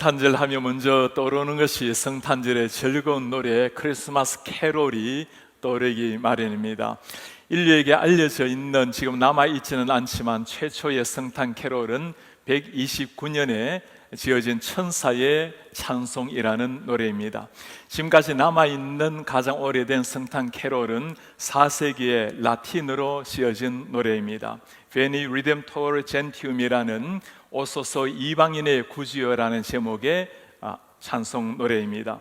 성탄절 하며 먼저 떠오르는 것이 성탄절의 즐거운 노래, 크리스마스 캐롤이 떠오르기 마련입니다. 인류에게 알려져 있는, 지금 남아있지는 않지만 최초의 성탄 캐롤은 129년에 지어진 천사의 찬송이라는 노래입니다. 지금까지 남아있는 가장 오래된 성탄 캐롤은 4세기에 라틴어로 지어진 노래입니다. Veni Redemptor Gentium이라는 오소서 이방인의 구주여라는 제목의 찬송 노래입니다.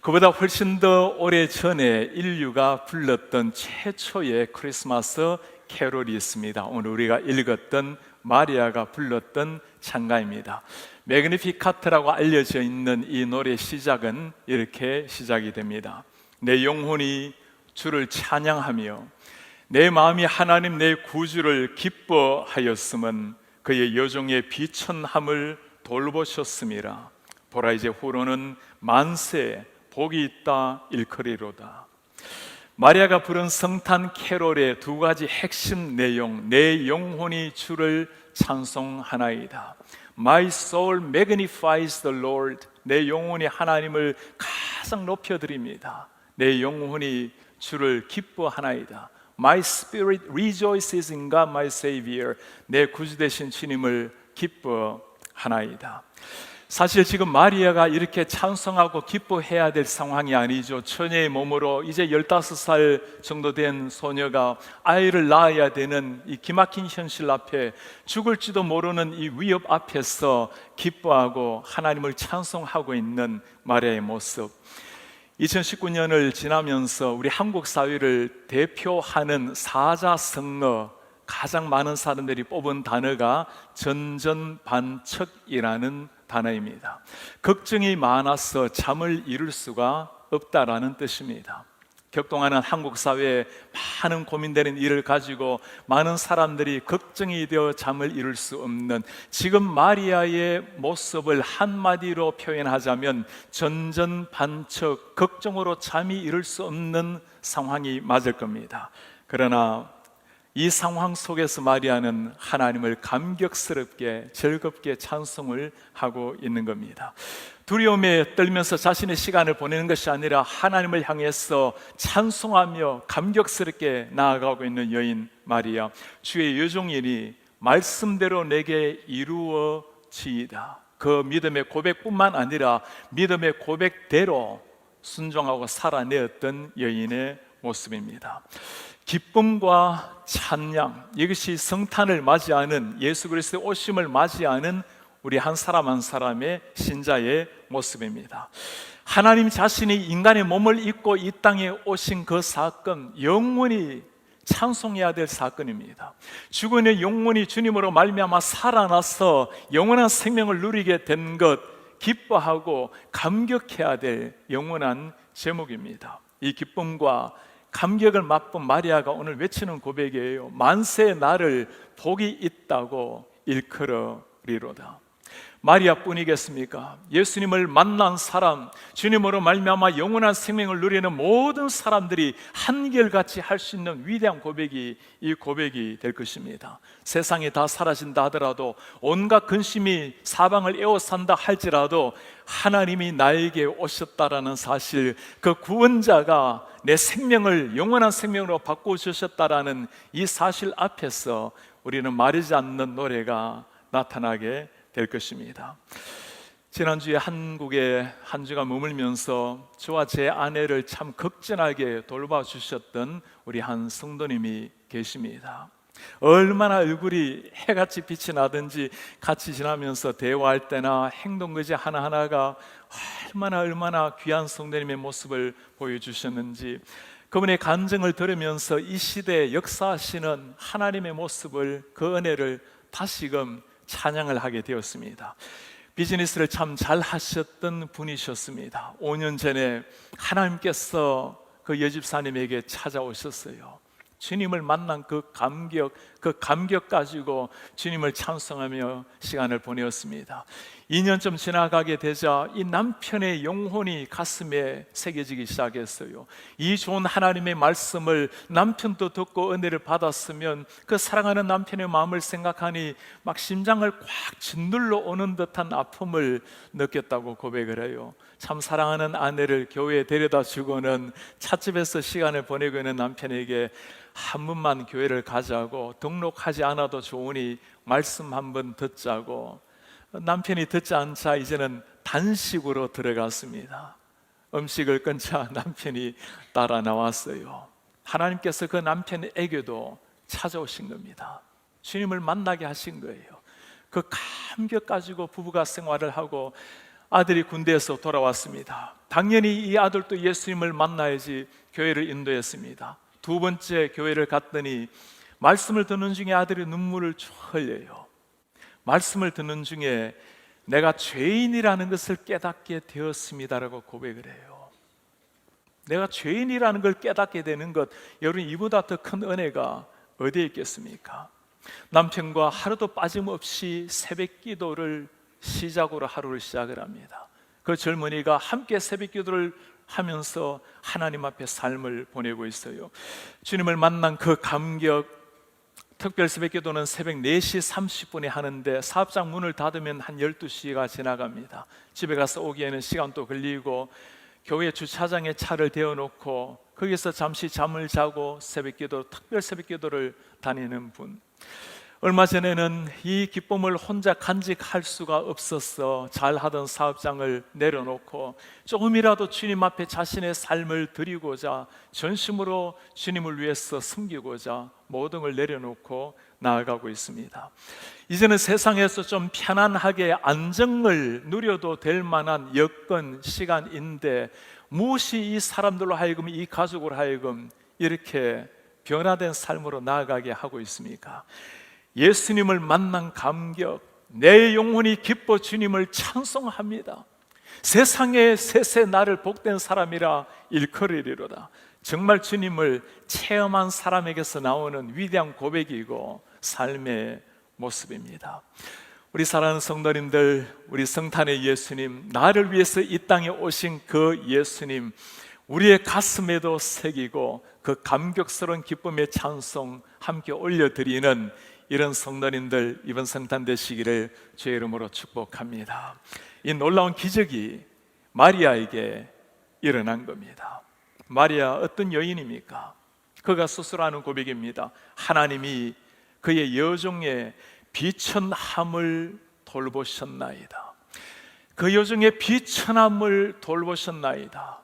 그보다 훨씬 더 오래전에 인류가 불렀던 최초의 크리스마스 캐롤이 있습니다. 오늘 우리가 읽었던 마리아가 불렀던 찬가입니다. 매그니피카트라고 알려져 있는 이 노래 시작은 이렇게 시작이 됩니다. 내 영혼이 주를 찬양하며 내 마음이 하나님 내 구주를 기뻐하였음은 그의 여종의 비천함을 돌보셨음이라. 보라 이제 후로는 만세 복이 있다 일컬이로다. 마리아가 부른 성탄 캐롤의 두 가지 핵심 내용, 내 영혼이 주를 찬송하나이다. My soul magnifies the Lord. 내 영혼이 하나님을 가장 높여드립니다. 내 영혼이 주를 기뻐하나이다. My spirit rejoices in God my Savior. 내 구주 되신 주님을 기뻐하나이다. 사실 지금 마리아가 이렇게 찬송하고 기뻐해야 될 상황이 아니죠. 처녀의 몸으로 이제 15살 정도 된 소녀가 아이를 낳아야 되는 이 기막힌 현실 앞에 죽을지도 모르는 이 위협 앞에서 기뻐하고 하나님을 찬송하고 있는 마리아의 모습. 2019년을 지나면서 우리 한국 사회를 대표하는 사자성어, 가장 많은 사람들이 뽑은 단어가 전전반측이라는 단어입니다. 걱정이 많아서 잠을 이룰 수가 없다라는 뜻입니다. 격동하는 한국 사회에 많은 고민되는 일을 가지고 많은 사람들이 걱정이 되어 잠을 이룰 수 없는, 지금 마리아의 모습을 한마디로 표현하자면 전전반측, 걱정으로 잠이 이룰 수 없는 상황이 맞을 겁니다. 그러나 이 상황 속에서 마리아는 하나님을 감격스럽게 즐겁게 찬송을 하고 있는 겁니다. 두려움에 떨면서 자신의 시간을 보내는 것이 아니라 하나님을 향해서 찬송하며 감격스럽게 나아가고 있는 여인 마리아. 주의 여종이니 말씀대로 내게 이루어지이다. 그 믿음의 고백뿐만 아니라 믿음의 고백대로 순종하고 살아내었던 여인의 모습입니다. 기쁨과 찬양, 이것이 성탄을 맞이하는, 예수 그리스도의 오심을 맞이하는 우리 한 사람 한 사람의 신자의 모습입니다. 하나님 자신이 인간의 몸을 입고 이 땅에 오신 그 사건, 영원히 찬송해야 될 사건입니다. 죽은 영혼이 주님으로 말미암아 살아나서 영원한 생명을 누리게 된 것, 기뻐하고 감격해야 될 영원한 제목입니다. 이 기쁨과 감격을 맛본 마리아가 오늘 외치는 고백이에요. 만세 나를 복이 있다고 일컬으리로다. 마리아뿐이겠습니까? 예수님을 만난 사람, 주님으로 말미암아 영원한 생명을 누리는 모든 사람들이 한결같이 할 수 있는 위대한 고백이 이 고백이 될 것입니다. 세상이 다 사라진다 하더라도, 온갖 근심이 사방을 에워싼다 할지라도 하나님이 나에게 오셨다라는 사실, 그 구원자가 내 생명을 영원한 생명으로 바꿔주셨다라는 이 사실 앞에서 우리는 마르지 않는 노래가 나타나게 될 것입니다. 지난주에 한국에 한 주가 머물면서 저와 제 아내를 참 극진하게 돌봐주셨던 우리 한 성도님이 계십니다. 얼마나 얼굴이 해같이 빛이 나든지 같이 지나면서 대화할 때나 행동거지 하나하나가 얼마나 귀한 성도님의 모습을 보여주셨는지, 그분의 간증을 들으면서 이 시대에 역사하시는 하나님의 모습을, 그 은혜를 다시금 찬양을 하게 되었습니다. 비즈니스를 참 잘 하셨던 분이셨습니다. 5년 전에 하나님께서 그 여집사님에게 찾아오셨어요. 주님을 만난 그 감격 가지고 주님을 찬송하며 시간을 보내었습니다. 2년쯤 지나가게 되자 이 남편의 영혼이 가슴에 새겨지기 시작했어요. 이 좋은 하나님의 말씀을 남편도 듣고 은혜를 받았으면 그 사랑하는 남편의 마음을 생각하니 막 심장을 꽉 짓눌러 오는 듯한 아픔을 느꼈다고 고백을 해요. 참 사랑하는 아내를 교회에 데려다 주고는 찻집에서 시간을 보내고 있는 남편에게 한 번만 교회를 가자고, 등록하지 않아도 좋으니 말씀 한번 듣자고. 남편이 듣지 않자 이제는 단식으로 들어갔습니다. 음식을 끊자 남편이 따라 나왔어요. 하나님께서 그 남편에게도 찾아오신 겁니다. 주님을 만나게 하신 거예요. 그 감격 가지고 부부가 생활을 하고 아들이 군대에서 돌아왔습니다. 당연히 이 아들도 예수님을 만나야지 교회를 인도했습니다. 두 번째 교회를 갔더니 말씀을 듣는 중에 아들이 눈물을 흘려요. 말씀을 듣는 중에 내가 죄인이라는 것을 깨닫게 되었습니다라고 고백을 해요. 내가 죄인이라는 걸 깨닫게 되는 것, 여러분 이보다 더 큰 은혜가 어디에 있겠습니까? 남편과 하루도 빠짐없이 새벽 기도를 시작으로 하루를 시작을 합니다. 그 젊은이가 함께 새벽 기도를 하면서 하나님 앞에 삶을 보내고 있어요. 주님을 만난 그 감격, 특별 새벽 기도는 새벽 4시 30분에 하는데 사업장 문을 닫으면 한 12시가 지나갑니다. 집에 가서 오기에는 시간도 걸리고 교회 주차장에 차를 대어놓고 거기서 잠시 잠을 자고 새벽 기도, 특별 새벽 기도를 다니는 분. 얼마 전에는 이 기쁨을 혼자 간직할 수가 없어서 잘하던 사업장을 내려놓고 조금이라도 주님 앞에 자신의 삶을 드리고자 전심으로 주님을 위해서 섬기고자 모든 걸 내려놓고 나아가고 있습니다. 이제는 세상에서 좀 편안하게 안정을 누려도 될 만한 여건, 시간인데 무엇이 이 사람들로 하여금, 이 가족으로 하여금 이렇게 변화된 삶으로 나아가게 하고 있습니까? 예수님을 만난 감격, 내 영혼이 기뻐 주님을 찬송합니다. 세상에 세세 나를 복된 사람이라 일컬으리로다. 정말 주님을 체험한 사람에게서 나오는 위대한 고백이고 삶의 모습입니다. 우리 사랑하는 성도님들, 우리 성탄의 예수님, 나를 위해서 이 땅에 오신 그 예수님, 우리의 가슴에도 새기고 그 감격스러운 기쁨의 찬송 함께 올려드리는 이런 성도님들 이번 성탄 되시기를 주의 이름으로 축복합니다. 이 놀라운 기적이 마리아에게 일어난 겁니다. 마리아 어떤 여인입니까? 그가 스스로 하는 고백입니다. 하나님이 그의 여종의 비천함을 돌보셨나이다. 그 여종의 비천함을 돌보셨나이다.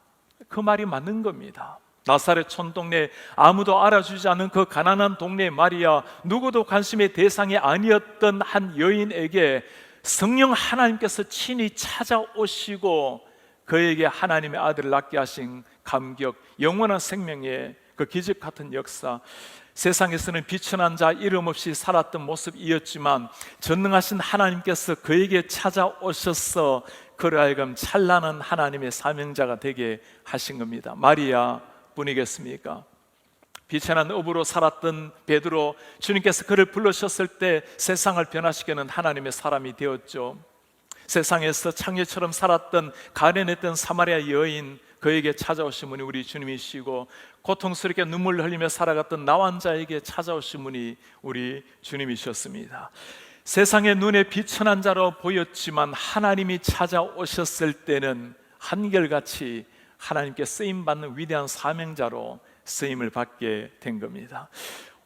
그 말이 맞는 겁니다. 나사렛 촌동네, 아무도 알아주지 않은 그 가난한 동네 마리아, 누구도 관심의 대상이 아니었던 한 여인에게 성령 하나님께서 친히 찾아오시고 그에게 하나님의 아들을 낳게 하신 감격, 영원한 생명의 그 기적 같은 역사. 세상에서는 비천한 자, 이름 없이 살았던 모습이었지만 전능하신 하나님께서 그에게 찾아오셔서 그를 하여금 찬란한 하나님의 사명자가 되게 하신 겁니다. 마리아 뿐이겠습니까? 비천한 어부로 살았던 베드로, 주님께서 그를 불러셨을 때 세상을 변화시키는 하나님의 사람이 되었죠. 세상에서 창녀처럼 살았던 가련했던 사마리아 여인, 그에게 찾아오신 분이 우리 주님이시고, 고통스럽게 눈물을 흘리며 살아갔던 나환자에게 찾아오신 분이 우리 주님이셨습니다. 세상의 눈에 비천한 자로 보였지만 하나님이 찾아오셨을 때는 한결같이 하나님께 쓰임받는 위대한 사명자로 쓰임을 받게 된 겁니다.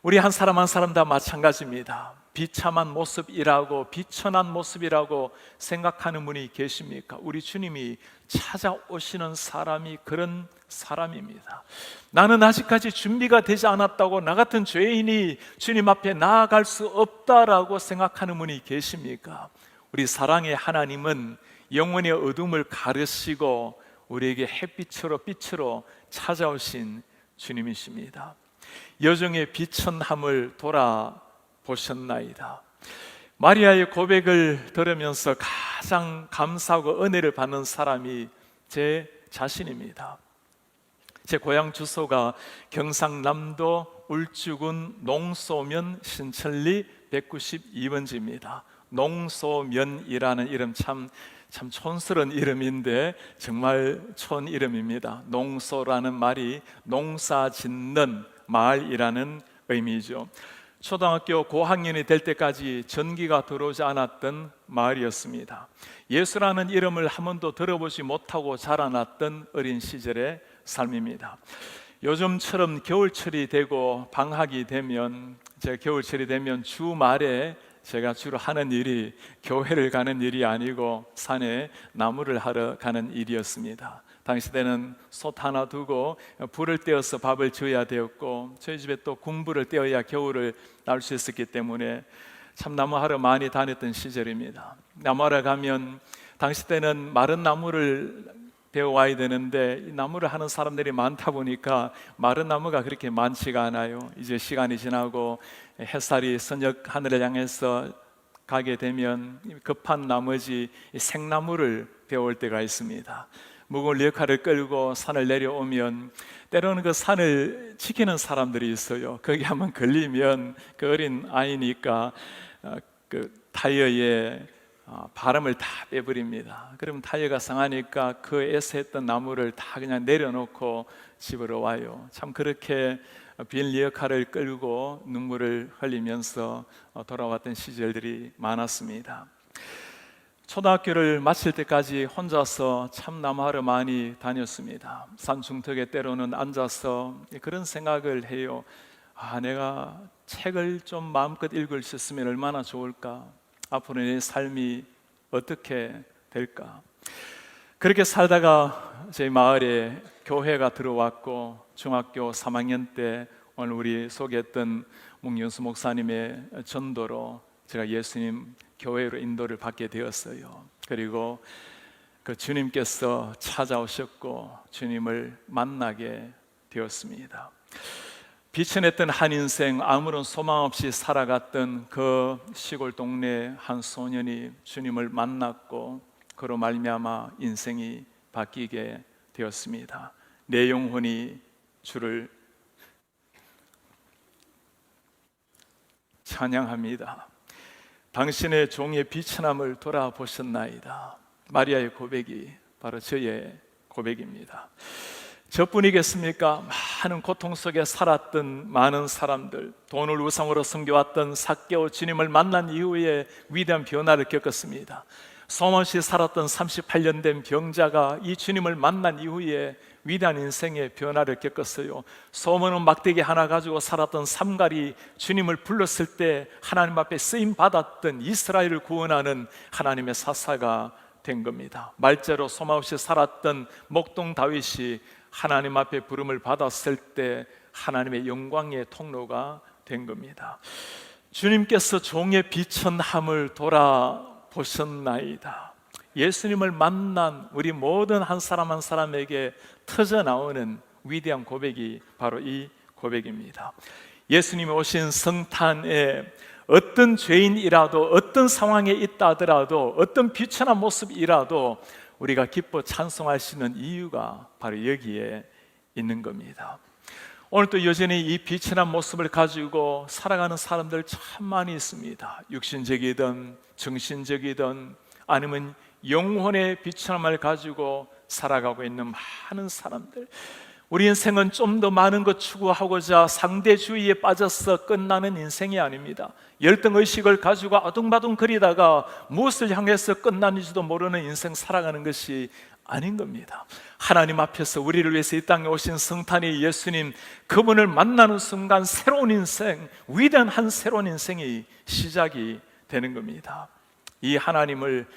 우리 한 사람 한 사람 다 마찬가지입니다. 비참한 모습이라고, 비천한 모습이라고 생각하는 분이 계십니까? 우리 주님이 찾아오시는 사람이 그런 사람입니다. 나는 아직까지 준비가 되지 않았다고, 나 같은 죄인이 주님 앞에 나아갈 수 없다라고 생각하는 분이 계십니까? 우리 사랑의 하나님은 영혼의 어둠을 가르시고 우리에게 햇빛으로, 빛으로 찾아오신 주님이십니다. 여종의 비천함을 돌아보셨나이다. 마리아의 고백을 들으면서 가장 감사하고 은혜를 받는 사람이 제 자신입니다. 제 고향 주소가 경상남도 울주군 농소면 신천리 192번지입니다. 농소면이라는 이름 참 촌스러운 이름인데 정말 촌 이름입니다. 농소라는 말이 농사 짓는 마을이라는 의미죠. 초등학교 고학년이 될 때까지 전기가 들어오지 않았던 마을이었습니다. 예수라는 이름을 한 번도 들어보지 못하고 자라났던 어린 시절의 삶입니다. 요즘처럼 겨울철이 되고 방학이 되면, 제가 겨울철이 되면 주말에 제가 주로 하는 일이 교회를 가는 일이 아니고 산에 나무를 하러 가는 일이었습니다. 당시 때는 솥 하나 두고 불을 떼어서 밥을 지어야 되었고, 저희 집에 또 군불을 떼어야 겨울을 날 수 있었기 때문에 참 나무하러 많이 다녔던 시절입니다. 나무하러 가면 당시 때는 마른 나무를 배워와야 되는데 이 나무를 하는 사람들이 많다 보니까 마른 나무가 그렇게 많지가 않아요. 이제 시간이 지나고 햇살이 저녁 하늘을 향해서 가게 되면 급한 나머지 생나무를 배울 때가 있습니다. 무거운 리어카를 끌고 산을 내려오면 때로는 그 산을 지키는 사람들이 있어요. 거기 한번 걸리면 그 어린 아이니까 그 타이어에 바람을 다 빼버립니다. 그러면 타이어가 상하니까 그 애써했던 나무를 다 그냥 내려놓고 집으로 와요. 참 그렇게 빈 리어카를 끌고 눈물을 흘리면서 돌아왔던 시절들이 많았습니다. 초등학교를 마칠 때까지 혼자서 참 나무하러 많이 다녔습니다. 산 중턱에 때로는 앉아서 그런 생각을 해요. 내가 책을 좀 마음껏 읽을 수 있으면 얼마나 좋을까? 앞으로 내 삶이 어떻게 될까? 그렇게 살다가 저희 마을에 교회가 들어왔고, 중학교 3학년 때 오늘 우리 소개했던 묵윤수 목사님의 전도로 제가 예수님 교회로 인도를 받게 되었어요. 그리고 그 주님께서 찾아오셨고 주님을 만나게 되었습니다. 비천했던 한 인생, 아무런 소망 없이 살아갔던 그 시골 동네 한 소년이 주님을 만났고 그로 말미암아 인생이 바뀌게 되었습니다. 내 영혼이 주를 찬양합니다. 당신의 종의 비천함을 돌아보셨나이다. 마리아의 고백이 바로 저의 고백입니다. 저뿐이겠습니까? 많은 고통 속에 살았던 많은 사람들, 돈을 우상으로 섬겨왔던 삭개오 주님을 만난 이후에 위대한 변화를 겪었습니다. 소망없이 살았던 38년 된 병자가 이 주님을 만난 이후에 위대한 인생의 변화를 겪었어요. 소문은 막대기 하나 가지고 살았던 삼갈이 주님을 불렀을 때 하나님 앞에 쓰임 받았던 이스라엘을 구원하는 하나님의 사사가 된 겁니다. 말째로 소망 없이 살았던 목동 다윗이 하나님 앞에 부름을 받았을 때 하나님의 영광의 통로가 된 겁니다. 주님께서 종의 비천함을 돌아보셨나이다. 예수님을 만난 우리 모든 한 사람 한 사람에게 터져나오는 위대한 고백이 바로 이 고백입니다. 예수님이 오신 성탄에 어떤 죄인이라도 어떤 상황에 있다 하더라도 어떤 비천한 모습이라도 우리가 기뻐 찬송할 수 있는 이유가 바로 여기에 있는 겁니다. 오늘 또 여전히 이 비천한 모습을 가지고 살아가는 사람들 참 많이 있습니다. 육신적이든 정신적이든 아니면 영혼의 비천함을 가지고 살아가고 있는 많은 사람들, 우리 인생은 좀 더 많은 것 추구하고자 상대주의에 빠져서 끝나는 인생이 아닙니다. 열등의식을 가지고 아둥바둥거리다가 무엇을 향해서 끝나는지도 모르는 인생 살아가는 것이 아닌 겁니다. 하나님 앞에서 우리를 위해서 이 땅에 오신 성탄의 예수님, 그분을 만나는 순간 새로운 인생, 위대한 한 새로운 인생이 시작이 되는 겁니다. 이 하나님을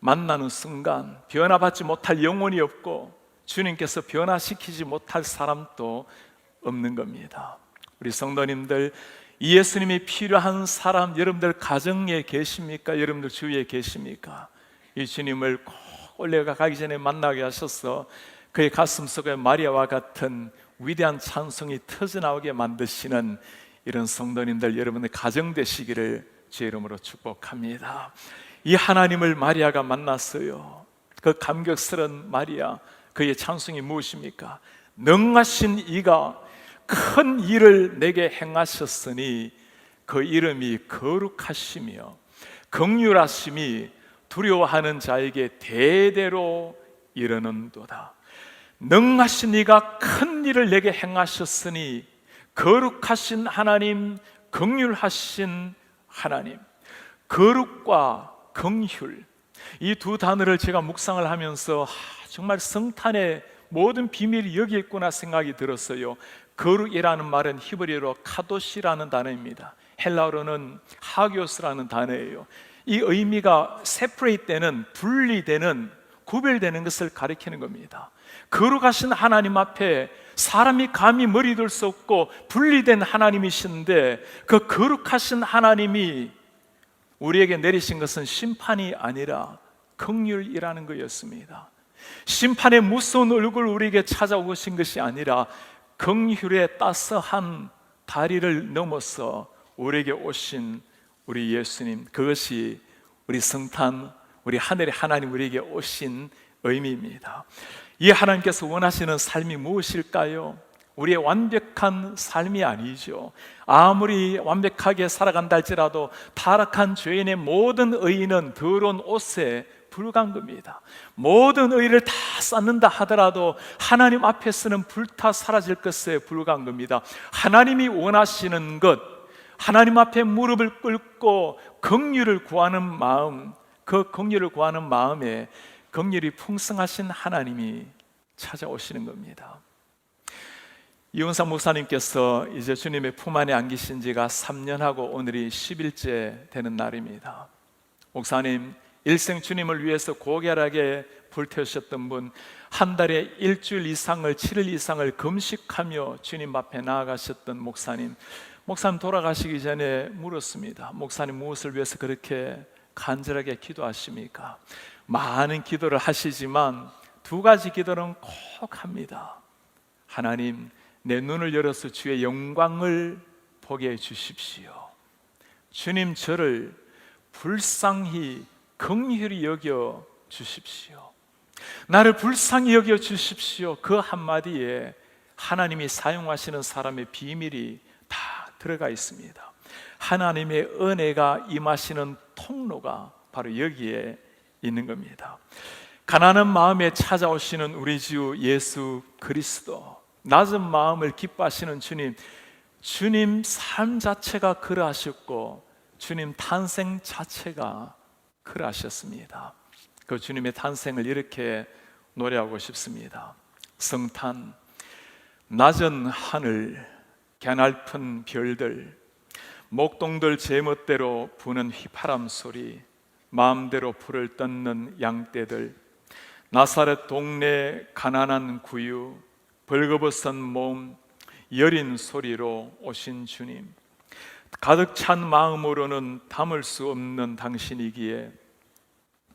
만나는 순간 변화받지 못할 영혼이 없고 주님께서 변화시키지 못할 사람도 없는 겁니다. 우리 성도님들, 이 예수님이 필요한 사람 여러분들 가정에 계십니까? 여러분들 주위에 계십니까? 이 주님을 꼭 올려가 가기 전에 만나게 하셔서 그의 가슴 속에 마리아와 같은 위대한 찬송이 터져나오게 만드시는 이런 성도님들 여러분의 가정 되시기를 주의 이름으로 축복합니다. 이 하나님을 마리아가 만났어요. 그 감격스러운 마리아, 그의 찬송이 무엇입니까? 능하신 이가 큰 일을 내게 행하셨으니 그 이름이 거룩하시며 긍휼하심이 두려워하는 자에게 대대로 이르는도다. 능하신 이가 큰 일을 내게 행하셨으니 거룩하신 하나님, 긍휼하신 하나님. 거룩과 긍휼, 이 두 단어를 제가 묵상을 하면서 정말 성탄의 모든 비밀이 여기 있구나 생각이 들었어요. 거룩이라는 말은 히브리어로 카도시라는 단어입니다. 헬라어로는 하기오스라는 단어예요. 이 의미가 separate 되는, 분리되는, 구별되는 것을 가리키는 겁니다. 거룩하신 하나님 앞에 사람이 감히 머리 둘 수 없고 분리된 하나님이신데, 그 거룩하신 하나님이 우리에게 내리신 것은 심판이 아니라 긍휼이라는 것이었습니다. 심판의 무서운 얼굴 우리에게 찾아오신 것이 아니라 긍휼의 따스한 다리를 넘어서 우리에게 오신 우리 예수님, 그것이 우리 성탄, 우리 하늘의 하나님 우리에게 오신 의미입니다. 이 하나님께서 원하시는 삶이 무엇일까요? 우리의 완벽한 삶이 아니죠. 아무리 완벽하게 살아간다 할지라도 타락한 죄인의 모든 의인은 더러운 옷에 불과한 겁니다. 모든 의를 다 쌓는다 하더라도 하나님 앞에서는 불타 사라질 것에 불과한 겁니다. 하나님이 원하시는 것, 하나님 앞에 무릎을 꿇고 긍휼을 구하는 마음, 그 긍휼을 구하는 마음에 긍휼이 풍성하신 하나님이 찾아오시는 겁니다. 이은상 목사님께서 이제 주님의 품 안에 안기신 지가 3년하고 오늘이 10일째 되는 날입니다. 목사님, 일생 주님을 위해서 고결하게 불태우셨던 분, 한 달에 일주일 이상을, 7일 이상을 금식하며 주님 앞에 나아가셨던 목사님 돌아가시기 전에 물었습니다. 목사님, 무엇을 위해서 그렇게 간절하게 기도하십니까? 많은 기도를 하시지만 두 가지 기도는 꼭 합니다. 하나님, 내 눈을 열어서 주의 영광을 보게 해 주십시오. 주님, 저를 불쌍히 긍휼히 여겨 주십시오. 나를 불쌍히 여겨 주십시오. 그 한마디에 하나님이 사용하시는 사람의 비밀이 다 들어가 있습니다. 하나님의 은혜가 임하시는 통로가 바로 여기에 있는 겁니다. 가난한 마음에 찾아오시는 우리 주 예수 그리스도, 낮은 마음을 기뻐하시는 주님 삶 자체가 그러하셨고 주님 탄생 자체가 그러하셨습니다. 그 주님의 탄생을 이렇게 노래하고 싶습니다. 성탄, 낮은 하늘, 갸냘픈 별들, 목동들 제멋대로 부는 휘파람 소리, 마음대로 불을 뜯는 양떼들, 나사렛 동네 가난한 구유, 벌거벗은 몸, 여린 소리로 오신 주님, 가득 찬 마음으로는 담을 수 없는 당신이기에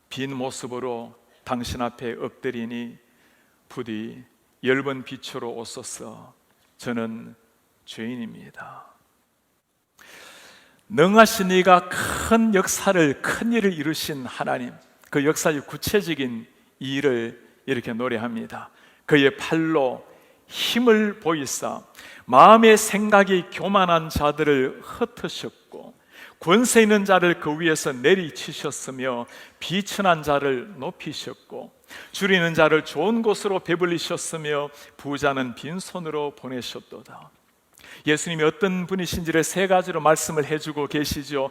빈 모습으로 당신 앞에 엎드리니 부디 엷은 빛으로 오소서. 저는 죄인입니다. 능하신 이가 큰 역사를, 큰 일을 이루신 하나님, 그 역사의 구체적인 일을 이렇게 노래합니다. 그의 팔로 힘을 보이사 마음의 생각이 교만한 자들을 흩으셨고 권세 있는 자를 그 위에서 내리치셨으며 비천한 자를 높이셨고 줄이는 자를 좋은 곳으로 배불리셨으며 부자는 빈손으로 보내셨도다. 예수님이 어떤 분이신지를 세 가지로 말씀을 해주고 계시죠.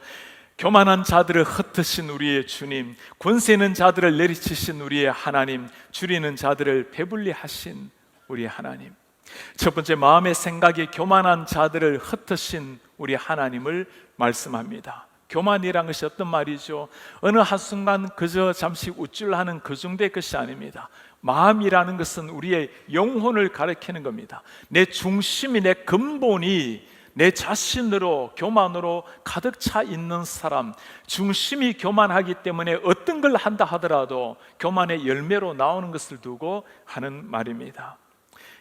교만한 자들을 흩으신 우리의 주님, 권세 있는 자들을 내리치신 우리의 하나님, 줄이는 자들을 배불리 하신 우리 하나님. 첫 번째, 마음의 생각이 교만한 자들을 흩으신 우리 하나님을 말씀합니다. 교만이란 것이 어떤 말이죠? 어느 한순간 그저 잠시 우쭐하는 그 정도의 것이 아닙니다. 마음이라는 것은 우리의 영혼을 가리키는 겁니다. 내 중심이, 내 근본이 내 자신으로, 교만으로 가득 차 있는 사람, 중심이 교만하기 때문에 어떤 걸 한다 하더라도 교만의 열매로 나오는 것을 두고 하는 말입니다.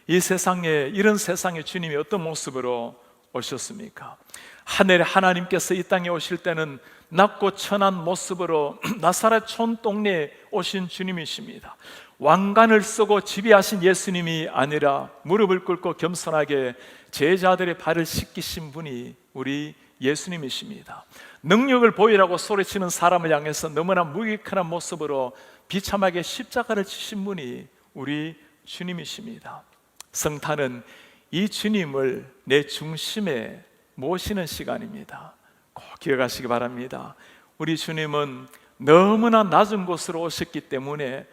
이 세상에, 이런 세상에 주님이 어떤 모습으로 오셨습니까? 하늘의 하나님께서 이 땅에 오실 때는 낮고 천한 모습으로 나사렛 촌동네에 오신 주님이십니다. 왕관을 쓰고 지배하신 예수님이 아니라 무릎을 꿇고 겸손하게 제자들의 발을 씻기신 분이 우리 예수님이십니다. 능력을 보이라고 소리치는 사람을 향해서 너무나 무기력한 모습으로 비참하게 십자가를 치신 분이 우리 주님이십니다. 성탄은 이 주님을 내 중심에 모시는 시간입니다. 꼭 기억하시기 바랍니다. 우리 주님은 너무나 낮은 곳으로 오셨기 때문에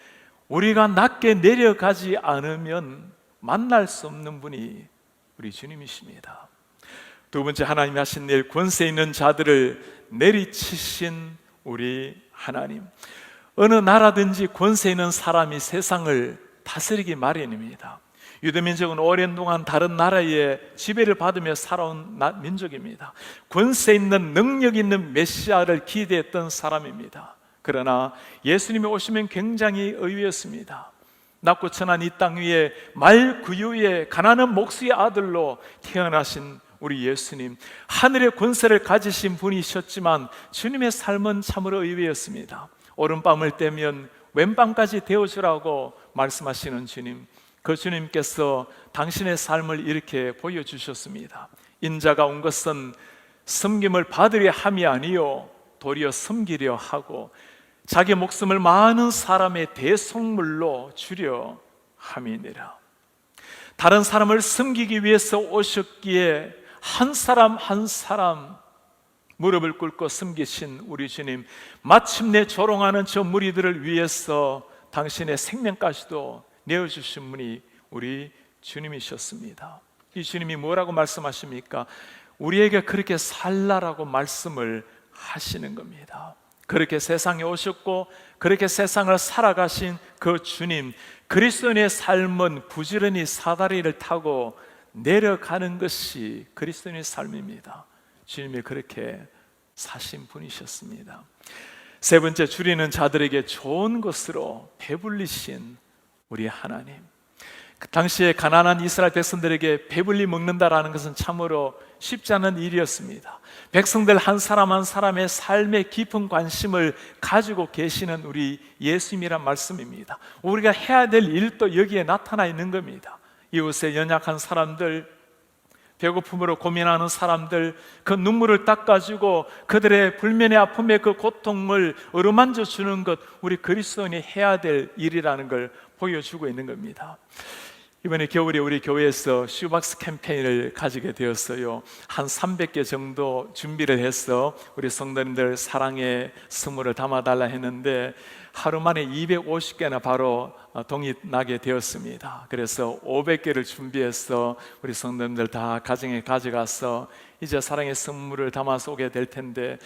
우리가 낮게 내려가지 않으면 만날 수 없는 분이 우리 주님이십니다. 두 번째, 하나님이 하신 일, 권세 있는 자들을 내리치신 우리 하나님. 어느 나라든지 권세 있는 사람이 세상을 다스리기 마련입니다. 유대민족은 오랜 동안 다른 나라의 지배를 받으며 살아온 민족입니다. 권세 있는, 능력 있는 메시아를 기대했던 사람입니다. 그러나 예수님이 오시면 굉장히 의외였습니다. 낮고 천한 이 땅 위에 말구유의 가난한 목수의 아들로 태어나신 우리 예수님, 하늘의 권세를 가지신 분이셨지만 주님의 삶은 참으로 의외였습니다. 오른밤을 떼면 왼밤까지 데워주라고 말씀하시는 주님, 그 주님께서 당신의 삶을 이렇게 보여주셨습니다. 인자가 온 것은 섬김을 받으려 함이 아니요 도리어 섬기려 하고 자기 목숨을 많은 사람의 대속물로 주려 함이니라. 다른 사람을 섬기기 위해서 오셨기에 한 사람 한 사람 무릎을 꿇고 섬기신 우리 주님, 마침내 조롱하는 저 무리들을 위해서 당신의 생명까지도 내어주신 분이 우리 주님이셨습니다. 이 주님이 뭐라고 말씀하십니까? 우리에게 그렇게 살라라고 말씀을 하시는 겁니다. 그렇게 세상에 오셨고 그렇게 세상을 살아가신 그 주님, 그리스도인의 삶은 부지런히 사다리를 타고 내려가는 것이 그리스도인의 삶입니다. 주님이 그렇게 사신 분이셨습니다. 세 번째, 줄이는 자들에게 좋은 것으로 배불리신 우리 하나님. 그 당시에 가난한 이스라엘 백성들에게 배불리 먹는다라는 것은 참으로 쉽지 않은 일이었습니다. 백성들 한 사람 한 사람의 삶에 깊은 관심을 가지고 계시는 우리 예수님이란 말씀입니다. 우리가 해야 될 일도 여기에 나타나 있는 겁니다. 이웃에 연약한 사람들, 배고픔으로 고민하는 사람들, 그 눈물을 닦아주고 그들의 불면의 아픔의 그 고통을 어루만져 주는 것, 우리 그리스도인이 해야 될 일이라는 걸 보여주고 있는 겁니다. 이번에 겨울에 우리 교회에서 슈박스 캠페인을 가지게 되었어요. 한 300개 정도 준비를 해서 우리 성도님들 사랑의 선물을 담아달라 했는데 하루 만에 250개나 바로 동이 나게 되었습니다. 그래서 500개를 준비해서 우리 성도님들 다 가정에 가져가서 이제 사랑의 선물을 담아서 오게 될 텐데,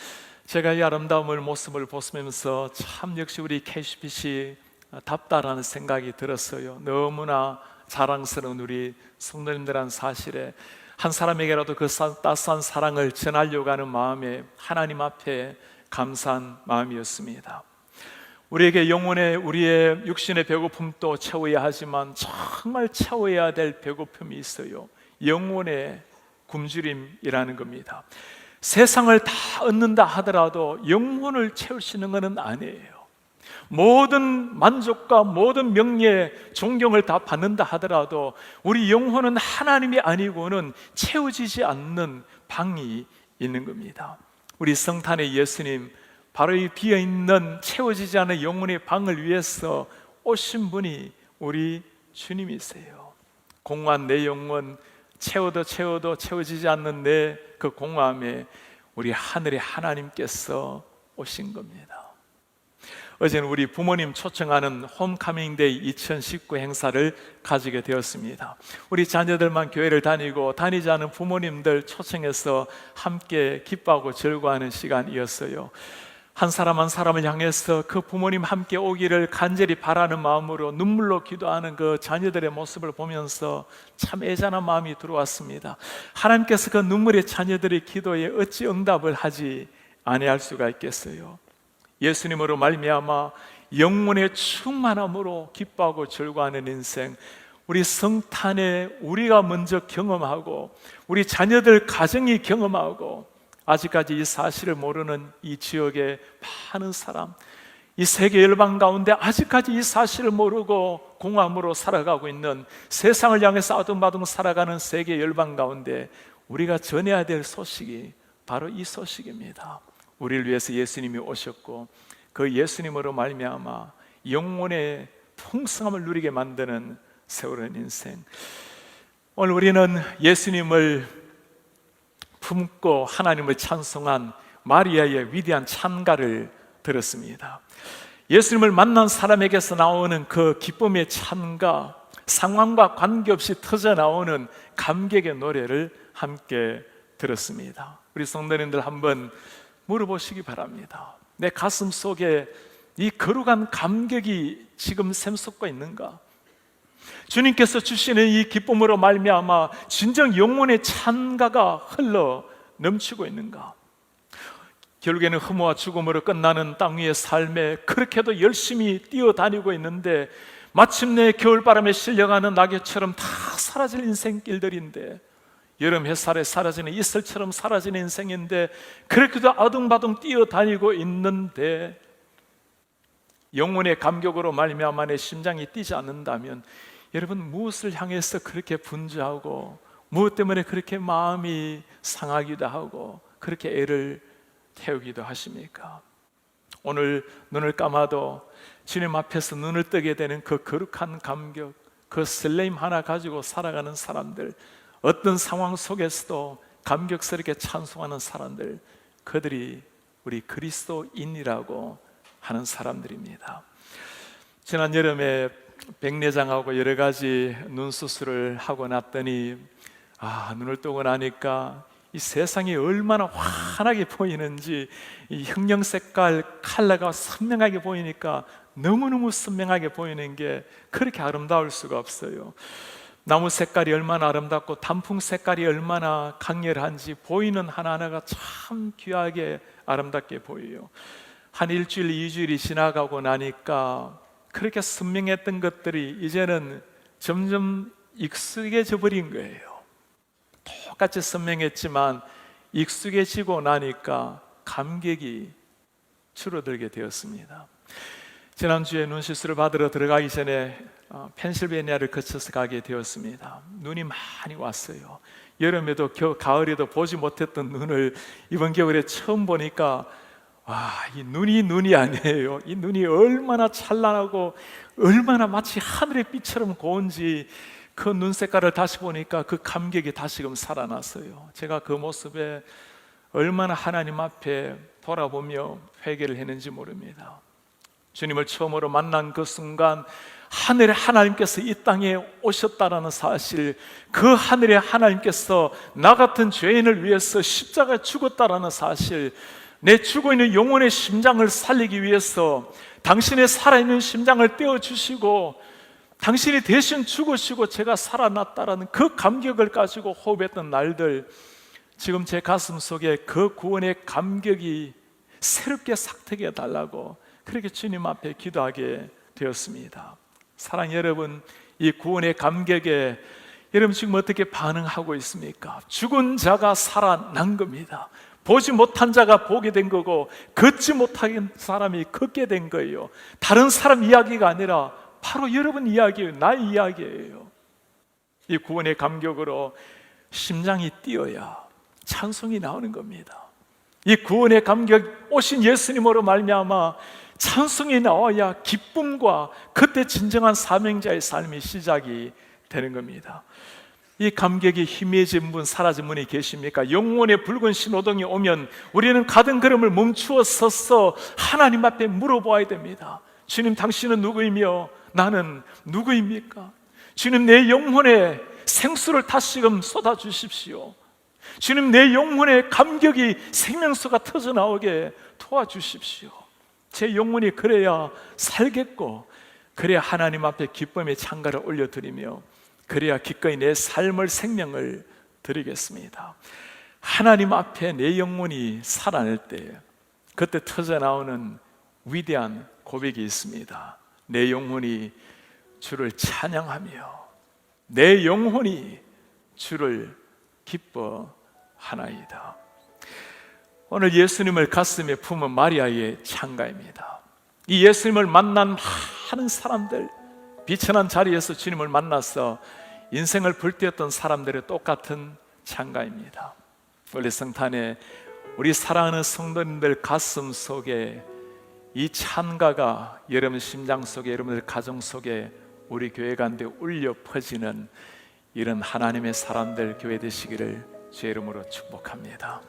제가 이 아름다운 모습을 보면서 참 역시 우리 KCPC 답다라는 생각이 들었어요. 너무나 자랑스러운 우리 성도님들한 사실에 한 사람에게라도 그 따스한 사랑을 전하려고 하는 마음에 하나님 앞에 감사한 마음이었습니다. 우리에게 영혼의, 우리의 육신의 배고픔도 채워야 하지만 정말 채워야 될 배고픔이 있어요. 영혼의 굶주림이라는 겁니다. 세상을 다 얻는다 하더라도 영혼을 채울 수 있는 것은 아니에요. 모든 만족과 모든 명예, 존경을 다 받는다 하더라도 우리 영혼은 하나님이 아니고는 채워지지 않는 방이 있는 겁니다. 우리 성탄의 예수님, 바로 이 비어있는 채워지지 않은 영혼의 방을 위해서 오신 분이 우리 주님이세요. 공허한 내 영혼, 채워도 채워지지 않는 내 그 공허함에 우리 하늘의 하나님께서 오신 겁니다. 어제는 우리 부모님 초청하는 홈카밍데이 2019 행사를 가지게 되었습니다. 우리 자녀들만 교회를 다니고 다니지 않은 부모님들 초청해서 함께 기뻐하고 즐거워하는 시간이었어요. 한 사람 한 사람을 향해서 그 부모님 함께 오기를 간절히 바라는 마음으로 눈물로 기도하는 그 자녀들의 모습을 보면서 참 애잔한 마음이 들어왔습니다. 하나님께서 그 눈물의 자녀들의 기도에 어찌 응답을 하지 아니할 수가 있겠어요. 예수님으로 말미암아 영혼의 충만함으로 기뻐하고 즐거워하는 인생, 우리 성탄에 우리가 먼저 경험하고 우리 자녀들 가정이 경험하고 아직까지 이 사실을 모르는 이 지역의 많은 사람, 이 세계 열방 가운데 아직까지 이 사실을 모르고 공허함으로 살아가고 있는, 세상을 향해서 아둥바둥 살아가는 세계 열방 가운데 우리가 전해야 될 소식이 바로 이 소식입니다. 우리를 위해서 예수님이 오셨고 그 예수님으로 말미암아 영혼의 풍성함을 누리게 만드는 세월의 인생. 오늘 우리는 예수님을 품고 하나님을 찬송한 마리아의 위대한 찬가를 들었습니다. 예수님을 만난 사람에게서 나오는 그 기쁨의 찬가, 상황과 관계없이 터져나오는 감격의 노래를 함께 들었습니다. 우리 성도님들 한번 물어보시기 바랍니다. 내 가슴 속에 이 거룩한 감격이 지금 샘솟고 있는가? 주님께서 주시는 이 기쁨으로 말미암아 진정 영혼의 찬가가 흘러 넘치고 있는가? 결국에는 흠모와 죽음으로 끝나는 땅 위의 삶에 그렇게도 열심히 뛰어다니고 있는데 마침내 겨울바람에 실려가는 낙엽처럼 다 사라질 인생길들인데, 여름 햇살에 사라지는 이슬처럼 사라지는 인생인데 그렇게도 아둥바둥 뛰어다니고 있는데 영혼의 감격으로 말미암아 내 심장이 뛰지 않는다면 여러분 무엇을 향해서 그렇게 분주하고 무엇 때문에 그렇게 마음이 상하기도 하고 그렇게 애를 태우기도 하십니까? 오늘 눈을 감아도 주님 앞에서 눈을 뜨게 되는 그 거룩한 감격, 그 설레임 하나 가지고 살아가는 사람들, 어떤 상황 속에서도 감격스럽게 찬송하는 사람들, 그들이 우리 그리스도인이라고 하는 사람들입니다. 지난 여름에 백내장하고 여러 가지 눈 수술을 하고 났더니 눈을 뜨고 나니까 이 세상이 얼마나 환하게 보이는지, 이 형형 색깔 컬러가 선명하게 보이니까 너무너무 선명하게 보이는 게 그렇게 아름다울 수가 없어요. 나무 색깔이 얼마나 아름답고 단풍 색깔이 얼마나 강렬한지 보이는 하나하나가 참 귀하게 아름답게 보여요. 한 일주일, 2주일이 지나가고 나니까 그렇게 선명했던 것들이 이제는 점점 익숙해져 버린 거예요. 똑같이 선명했지만 익숙해지고 나니까 감격이 줄어들게 되었습니다. 지난주에 눈시술을 받으러 들어가기 전에 펜실베니아를 거쳐서 가게 되었습니다. 눈이 많이 왔어요. 여름에도 가을에도 보지 못했던 눈을 이번 겨울에 처음 보니까 이 눈이 아니에요. 이 눈이 얼마나 찬란하고 얼마나 마치 하늘의 빛처럼 고운지, 그 눈 색깔을 다시 보니까 그 감격이 다시금 살아났어요. 제가 그 모습에 얼마나 하나님 앞에 돌아보며 회개를 했는지 모릅니다. 주님을 처음으로 만난 그 순간 하늘의 하나님께서 이 땅에 오셨다라는 사실, 그 하늘의 하나님께서 나 같은 죄인을 위해서 십자가에 죽었다라는 사실, 내 죽어있는 영혼의 심장을 살리기 위해서 당신의 살아있는 심장을 떼어주시고 당신이 대신 죽으시고 제가 살아났다라는 그 감격을 가지고 호흡했던 날들, 지금 제 가슴 속에 그 구원의 감격이 새롭게 삭트게 달라고 그렇게 주님 앞에 기도하게 되었습니다. 사랑하는 여러분, 이 구원의 감격에 여러분 지금 어떻게 반응하고 있습니까? 죽은 자가 살아난 겁니다. 보지 못한 자가 보게 된 거고 걷지 못한 사람이 걷게 된 거예요. 다른 사람 이야기가 아니라 바로 여러분 이야기예요. 나의 이야기예요. 이 구원의 감격으로 심장이 뛰어야 찬송이 나오는 겁니다. 이 구원의 감격, 오신 예수님으로 말미암아 찬송이 나와야 기쁨과 그때 진정한 사명자의 삶이 시작이 되는 겁니다. 이 감격이 희미해진 분, 사라진 분이 계십니까? 영혼의 붉은 신호등이 오면 우리는 가던 걸음을 멈추어 서서 하나님 앞에 물어보아야 됩니다. 주님, 당신은 누구이며 나는 누구입니까? 주님, 내 영혼에 생수를 다시금 쏟아주십시오. 주님, 내 영혼의 감격이 생명수가 터져나오게 도와주십시오. 제 영혼이 그래야 살겠고, 그래야 하나님 앞에 기쁨의 찬가를 올려드리며, 그래야 기꺼이 내 삶을, 생명을 드리겠습니다. 하나님 앞에 내 영혼이 살아날 때 그때 터져나오는 위대한 고백이 있습니다. 내 영혼이 주를 찬양하며 내 영혼이 주를 기뻐하나이다. 오늘 예수님을 가슴에 품은 마리아의 찬가입니다. 이 예수님을 만난 많은 사람들, 비천한 자리에서 주님을 만나서 인생을 불태웠던 사람들의 똑같은 찬가입니다. 원래 성탄에 우리 사랑하는 성도님들 가슴 속에 이 찬가가 여러분 심장 속에, 여러분들 가정 속에, 우리 교회 가운데 울려 퍼지는 이런 하나님의 사람들 교회 되시기를 주의 이름으로 축복합니다.